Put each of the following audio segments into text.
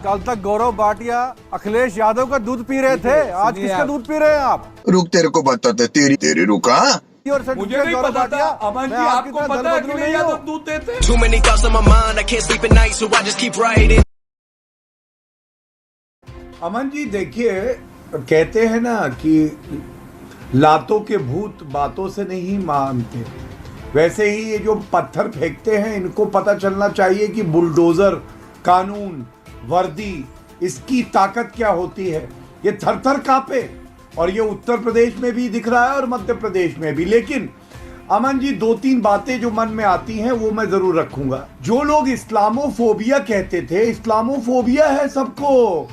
कल तक गौरव भाटिया अखिलेश यादव का दूध पी रहे थे, आज किसका दूध पी रहे हैं आप? रुक, तेरे को बताते, तेरी रुका। और मुझे नहीं पता था अमन जी, आपको पता है अखिलेश यादव दूध देते हैं? Too many thoughts on my mind, I can't sleep at night, so I just keep writing. Aman ji देखिए, कहते हैं ना कि लातों के भूत बातों से नहीं मानते, वैसे ही ये जो पत्थर फेंकते हैं इनको पता चलना चाहिए कि बुलडोजर, कानून, वर्दी, इसकी ताकत क्या होती है। ये थर थर कांपे, और ये उत्तर प्रदेश में भी दिख रहा है और मध्य प्रदेश में भी। लेकिन अमन जी, दो तीन बातें जो मन में आती हैं वो मैं जरूर रखूंगा। जो लोग इस्लामोफोबिया कहते थे, इस्लामोफोबिया है सबको,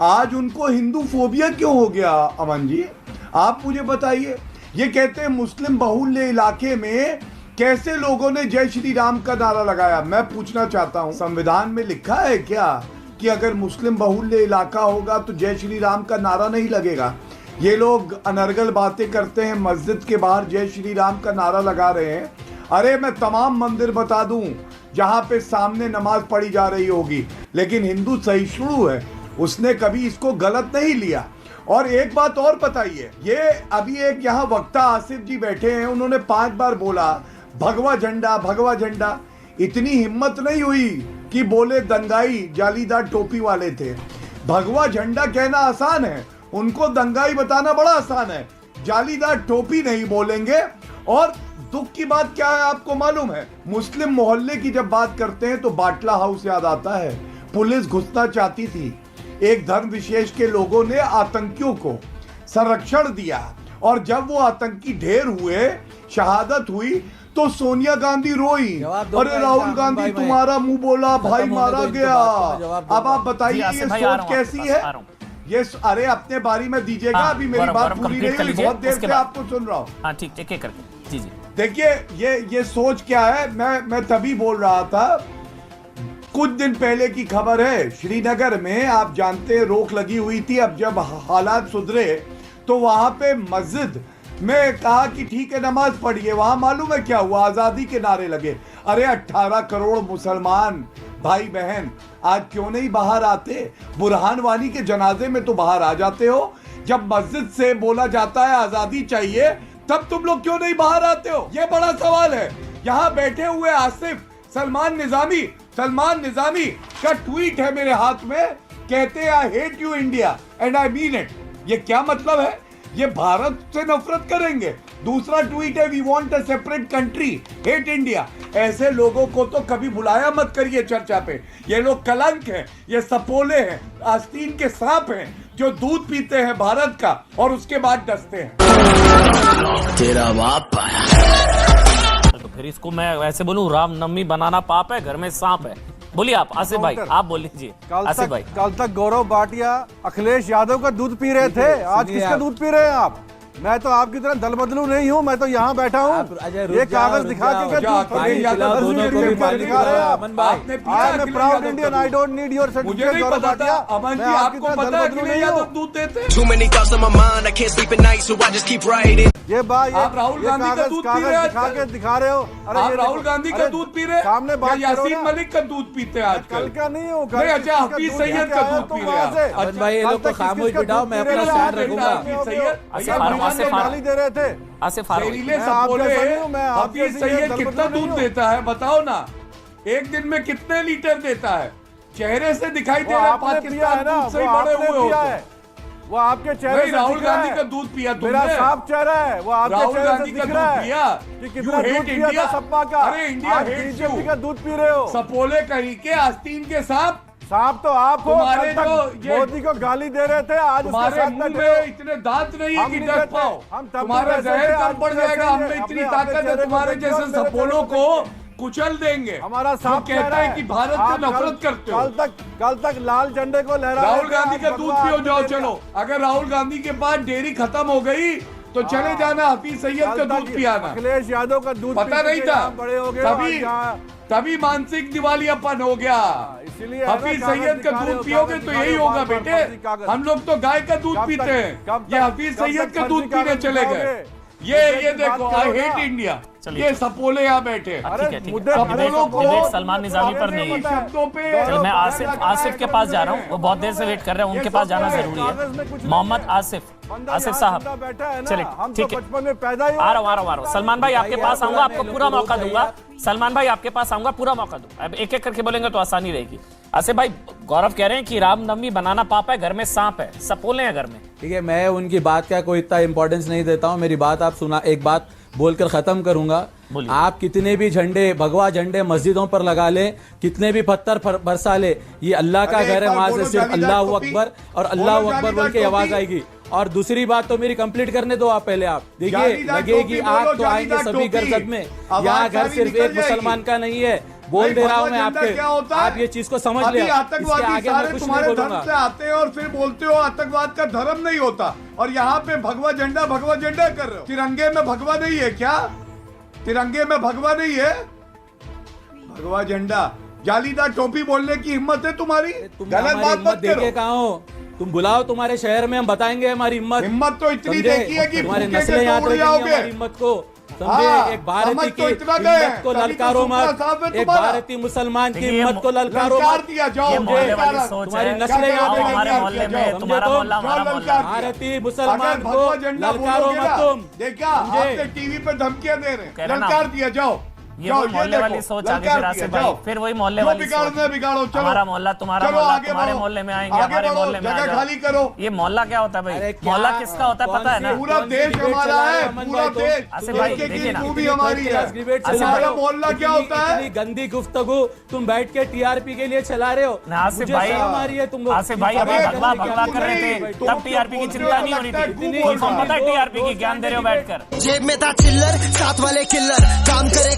आज उनको हिंदू फोबिया क्यों हो गया? अमन जी आप मुझे बताइए। ये कहते हैं मुस्लिम बहुल्य इलाके में कैसे लोगों ने जय श्री राम का नारा लगाया। मैं पूछना चाहता हूं, संविधान में लिखा है क्या कि अगर मुस्लिम बहुल्य इलाका होगा तो जय श्री राम का नारा नहीं लगेगा? ये लोग अनर्गल बातें करते हैं, मस्जिद के बाहर जय श्री राम का नारा लगा रहे हैं। अरे मैं तमाम मंदिर बता दूं जहां पे सामने नमाज पढ़ी जा रही होगी, लेकिन हिंदू सहिष्णु है, उसने कभी इसको गलत नहीं लिया। और एक बात और बताइए, ये अभी एक यहाँ वक्ता आसिफ जी बैठे हैं, उन्होंने 5 बार बोला भगवा झंडा, भगवा झंडा। इतनी हिम्मत नहीं हुई कि बोले दंगाई जालीदार टोपी वाले थे। भगवा झंडा कहना आसान है, उनको दंगाई बताना बड़ा आसान है। जालीदार टोपी नहीं बोलेंगे। और दुख की बात क्या है आपको मालूम है? मुस्लिम मोहल्ले की जब बात करते हैं तो बाटला हाउस याद आता है। पुलिस घुसना चाहती थी, एक धर्म विशेष के लोगों ने आतंकियों को संरक्षण दिया, और जब वो आतंकी ढेर हुए, शहादत हुई, तो सोनिया गांधी रोई, अरे राहुल गांधी तुम्हारा मुंह बोला भाई मारा गया। अब आप बताइए ये सोच कैसी है? ये अरे अपने बारी में दीजिएगा, अभी मेरी बात पूरी नहीं हुई, बहुत देर से आपको सुन रहा हूँ। हाँ ठीक, एक एक करके। जी जी देखिए ये सोच क्या है। मैं तभी बोल रहा था, कुछ दिन पहले की खबर है, श्रीनगर में आप जानते हैं रोक लगी हुई थी। अब जब हालात सुधरे तो वहां पे मस्जिद में कहा कि ठीक है नमाज पढ़िए। वहां मालूम है क्या हुआ? आजादी के नारे लगे। अरे 18 करोड़ मुसलमान भाई बहन आज क्यों नहीं बाहर आते? बुरहान वानी के जनाजे में तो बाहर आ जाते हो। जब मस्जिद से बोला जाता है आजादी चाहिए, तब तुम लोग क्यों नहीं बाहर आते हो? ये बड़ा सवाल है। यहाँ बैठे हुए आसिफ सलमान निजामी का ट्वीट है मेरे हाथ में, कहते हैं I hate you India and I mean it. ये क्या मतलब है? ये भारत से नफरत करेंगे। दूसरा ट्वीट है we want a separate country, hate India. ऐसे लोगों को तो कभी बुलाया मत करिए चर्चा पे। ये लोग कलंक हैं, ये सपोले हैं, आस्तीन के सांप हैं, जो दूध पीते हैं भारत का और उसके बाद डसते हैं। तेरा बाप तो फिर इसको मैं वैसे बोलूं, रामनवमी बनाना पाप है, घर में सांप है। बोलिए आप आसिफ भाई, आप बोल लीजिए आसिफ भाई। कल तक गौरव भाटिया अखिलेश यादव का दूध पी रहे थे, आज किसका दूध पी रहे हैं आप? मैं तो आपकी तरह दल बदलू नहीं हूँ, मैं तो यहाँ बैठा हूँ। ये कागज दिखा के proud Indian, I don't need your certificate. Gaurav Bhatia, Aman ji आपको पता है अखिलेश यादव दूध देते हैं? Too many thoughts on my mind, I can't sleep at night, so I just keep writing. ये बात आप राहुल गांधी का दूध पी रहे हैं, दिखा रहे हो। अरे आप राहुल गांधी का दूध पी रहे हैं, सामने बात यासीन मलिक का दूध पीते हैं आजकल। कल का नहीं होगा, अच्छा हफीज सैयद का दूध पी रहे हैं। अमन भाई ये लोग को खामोश बिठाओ, मैं अपना स्टैंड रखूंगा। गाली दे रहे थे आसिफ फारूक, हफीज सैयद कितना दूध देता है बताओ ना? एक दिन में कितने लीटर देता है? चेहरे से दिखाई दे रहा है पाकिस्तान दूध से ही बड़े हुए होते हैं। वो आपके चेहरे से राहुल गांधी का दूध पिया तुमने? मेरा साफ चेहरा है, वो आपके राहुल चेहरे गांधी से का दिख रहा दूध है पिया कि कितना दूध पिया था सपा का। अरे इंडिया हेट्स यू, का दूध पी रहे हो। सपोले कहीं के आस्तीन के सांप। सांप तो आप हो। तुम्हारे जो मोदी को गाली दे रहे थे, आज तुम्हारे मुंह में इतने दांत नहीं है कि डर पाओ। तुम्हारा जहर कम पड़ जाएगा, हम में इतनी ताकत है, तुम्हारे जैसे सपोलों को कुचल देंगे। हमारा साफ कहता है कि भारत से नफरत करते हो। कल तक लाल झंडे को लहरा। राहुल गांधी का दूध पियो जाओ, चलो। अगर राहुल गांधी के पास डेयरी खत्म हो गई तो चले जाना हफीज सैयद का दूध पियाना। अखिलेश यादव का दूध पता नहीं था, बड़े हो गए तभी मानसिक दिवालियापन हो गया। इसीलिए हफीज सैयद का दूध पियोगे तो यही होगा बेटे। हम लोग तो गाय का दूध पीते हैं, ये हफीज सैयद का दूध पीने चले गए। ये देखो, आई हेट इंडिया, चलिए। ये सपोले यहाँ बैठे हैं। ठीक है, ठीक मुद्दे है। अपने लोगों को डिबेट सलमान निजामी पर नहीं है। शब्दों पे चलो मैं आसिफ के पास जा रहा हूँ, वो बहुत देर से वेट कर रहे हैं, उनके पास जाना जरूरी है। मोहम्मद आसिफ साहब, चलिए ठीक है, बचपन में पैदा ही आ रहा हूँ। सलमान भाई आपके पास आऊंगा, आपको पूरा मौका दूंगा। सलमान भाई आपके पास आऊंगा, पूरा मौका दूंगा। अब एक एक करके बोलेंगे तो आसानी रहेगी। आसिफ भाई, गौरव कह रहे हैं कि रामनवमी बनाना पाप है, घर में सांप है, सपोले हैं घर में। ठीक है, मैं उनकी बात का कोई इतना इंपॉर्टेंस नहीं देता हूँ। मेरी बात आप सुना, एक बात बोलकर खत्म करूंगा। बोलिए। आप कितने भी झंडे, भगवा झंडे मस्जिदों पर लगा ले, कितने भी पत्थर बरसा ले, ये अल्लाह का अरे घर है, एक बार वहां से बोलो सिर्फ जालीदार अल्लाह टोपी। अकबर और अल्लाह बोलो अकबर बोल के जालीदार आवाज टोपी। आएगी। और दूसरी बात तो मेरी कंप्लीट करने दो आप पहले। आप देखिए, जालीदार लगेगी टोपी आग बोलो, तो आएंगे जालीदार सभी घर टोपी। सद में। आवाज यहाँ घर सारी सिर्फ निकल एक मुसलमान जाएगी। का नहीं है, बोल भाई, दे रहा हूँ मैं भगवा झंडा आपके, क्या होता है? आप ये चीज को समझ ले। अभी इसके आतंकवादी आगे मैं सारे कुछ नहीं तुम्हारे धर्म बोलूंगा। से आते हैं और फिर बोलते हो आतंकवाद का धर्म नहीं होता, और यहाँ पे भगवा झंडा कर रहे हो। तिरंगे में भगवा नहीं है क्या? तिरंगे में भगवा नहीं है, भगवा झंडा। जालीदार टोपी बोलने की हिम्मत है तुम्हारी? तुम गलत हमारी बात हिम्मत मत देखे करो। कहाँ हो? तुम बुलाओ तुम्हारे शहर में, हम बताएंगे हमारी हिम्मत। हिम्मत तो इतनी समझे? देखी है कि तुम्हारी भूखे नस्लें के याद तो उड़ रखेंगी जाओगे। हमारी हिम्मत को। समझे? हाँ, एक भारतीय समझ की तो इतना गए, हिम्मत को तभी तो ललकारो सुपड़ा मत। साहब है एक तुम्हारा। भारतीय मुसलमान की देखिए, हिम्मत को ललकारो ललकार मत। दिया जाओ, ये मोहल्ले वाली ललकार। सोच तुम्हारी है। नस्लें याद आओ रखेंगी हमारे आपकी, मोहल्ले में, समझे तुम्हारा तुम? मोहल्ला हमारा जो मोहल्ला। ललकार भारतीय मुसलमान अगर को भगवा झंडा ललकारो बोलोगे मत ना, तुम। देखा समझे? आपने टीवी पे धमकियां दे रहे कह हैं, रहे ना, ललकार दिया जाओ। ये जाओ, वो मोहल्ले देखो, वाली सोच आ गई ललकार फिर आसिफ दिया, भाई, जाओ। फिर वही मोहल्ले जो वाली सोच। बिगाड़ना बिगाड़ो, चलो हमारा मोहल्ला, तुम्हारा चलो मोहल्ला, आगे तुम्हारे बढ़ो। मोहल्ले में आएंगे, आगे हमारे बढ़ो, मोहल्ले में आ जगह जाओ। खाली करो। ये मोहल्ला क्या होता है अरे भाई? क्या- मोहल्ला किसका होता है पता है ना? पूरा कौन सी देश डिबेट हमारा चला रहे है, हो, अमन पूरा भाई? देश। आसिफ भाई, एक-एक देखिए ना, इंटू भी हमारी है। डिबेट आसिफ चला भाई, रहे हो। मोहल्ला क्या इतनी- होता है? इतनी गंदी गुफ्तगू तुम बैठ के टीआरपी के लिए चला रहे हो। ना, आसिफ मुझे भाई, शर्म आ रही है तुमको। आसिफ भाई अभी अरे, भगवा तुम भगवा कर रहे नहीं, थे, तुम तब टीआरपी की बोल चिंता रहे हो, नहीं हो रही लगता है थी। गूगल तुम पता है है। टीआरपी की ज्ञान दे रहे हो बैठकर। जेब में था चिल्लर, साथ वाले किल्लर, काम करे